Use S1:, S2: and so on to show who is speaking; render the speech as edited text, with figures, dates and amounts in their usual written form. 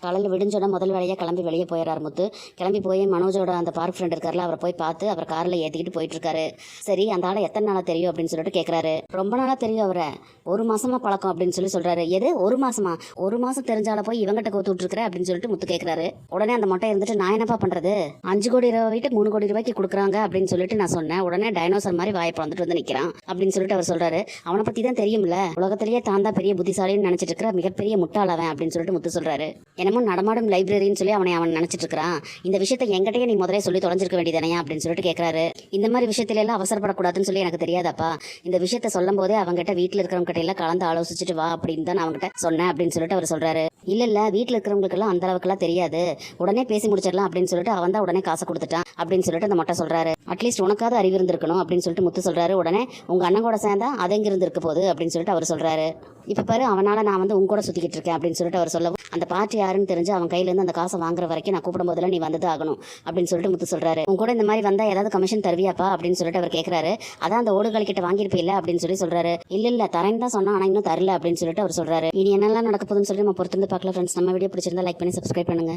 S1: காலையில் விடிஞ்சோட முதல் வேலையாக கிளம்பி வெளியே போயிடறாரு முத்து. கிளம்பி போய் மனோஜோட அந்த பார்க் ஃப்ரெண்ட் இருக்கார்ல, அவரை போய் பார்த்து அவர் காரில் ஏற்றிக்கிட்டு போயிட்டு இருக்காரு. சரி, அந்த ஆளை எத்தனை நாளாக தெரியும் அப்படின்னு சொல்லிட்டு கேட்குறாரு. ரொம்ப நாளாக தெரியும் அவரை, 1 மாசமா பழக்கம் அப்படின்னு சொல்கிறாரு. எது 1 மாசமா? 1 மாசம் தெரிஞ்சால போய் இவங்கிட்ட கோத்து விட்டுருக்குற அப்படின்னு சொல்லிட்டு முத்து கேட்குறாரு. உடனே அந்த மொட்டை இருந்துட்டு, நான் என்னப்பா பண்ணுறது, 5 கோடி ரூபாய் வீட்டு 3 கோடி ரூபாய்க்கு கொடுக்குறாங்க அப்படின்னு சொல்லிட்டு நான் சொன்னேன். உடனே டைனோசர் மாதிரி வாயை பிறந்துட்டு வந்து நிற்கிறான் அப்படின்னு சொல்லிட்டு அவர் சொல்கிறாரு. அவனை பற்றி தான் தெரியும்ல, உலகத்திலேயே தான் தான் பெரிய புத்திசாலின்னு நினச்சிட்டு இருக்கிற மிகப்பெரிய முட்டாளவன் அப்படின்னு சொல்லிட்டு முத்து சொல்கிறாரு. என்னமோ நடமாடும் லைப்ரரின்னு சொல்லி அவன் நினைச்சிட்டு இருக்கிறான். இந்த விஷயத்தை என்கிட்டயே நீ முதலே சொல்லி தொலைஞ்சிருக்க வேண்டியதானே அப்படின்னு சொல்லிட்டு கேட்கறாரு. இந்த மாதிரி விஷயத்துல எல்லாம் அவசரப்படக்கூடாதுன்னு சொல்லி எனக்கு தெரியாதாப்பா. இந்த விஷயத்த சொல்லும் போதே அவங்ககிட்ட வீட்டில் இருக்கிறவங்க கிட்ட எல்லாம் கலந்து ஆலோசிச்சுட்டு வா அப்படின்னு தான் நான் அவங்ககிட்ட சொன்னேன் அப்படின்னு சொல்லிட்டு அவர் சொல்றாரு. இல்ல வீட்டில் இருக்கிறவங்களுக்கெல்லாம் அந்த அளவுக்குலாம் தெரியாது, உடனே பேசி முடிச்சிடலாம் அப்படின்னு சொல்லிட்டு அவன் தான் உடனே காசை கொடுத்துட்டான் அப்படின்னு சொல்லிட்டு அந்த மொட்டை சொல்றாரு. அட்லீஸ்ட் உனக்காவது அறிவு இருந்திருக்கணும் அப்படின்னு சொல்லிட்டு முத்து சொல்றாரு. உடனே உங்க அண்ணன் கூட சேர்ந்தா அது எங்க இருந்திருக்க போகுது அப்படின்னு சொல்லிட்டு அவர் சொல்றாரு. இப்ப பாரு, அவனால நான் வந்து உங்க கூட சுத்திக்கிட்டு இருக்கேன் அப்படின்னு சொல்லிட்டு அவர் சொல்லவும், அந்த பார்ட்டி யாருன்னு தெரிஞ்சு அவன் கையில இருந்து அந்த காசை வாங்குற வரைக்கும் நான் கூப்பிடும் போதெல்லாம் நீ வந்து ஆகணும் அப்படின்னு சொல்லிட்டு முத்து சொல்றாரு. உங்க கூட இந்த மாதிரி வந்தா ஏதாவது கமிஷன் தருவியாப்பா அப்படின்னு சொல்லிட்டு அவர் கேட்கறாரு. அதான் அந்த ஓடுகாலி கிட்ட வாங்கியிருப்பில்ல அப்படின்னு சொல்றாரு. இல்ல தரேன்னு தான் சொன்னா, ஆனா இன்னும் தரல அப்படின்னு சொல்லிட்டு அவர் சொல்றாரு. இனி என்னெல்லாம் நடக்க போகுதுன்னு சொல்லி நம்ம பொறுத்து வந்து பார்க்கலாம் ஃப்ரெண்ட்ஸ். நம்ம வீடியோ பிடிச்சிருந்தா லைக் பண்ணி சப்ஸ்கிரைப் பண்ணுங்க.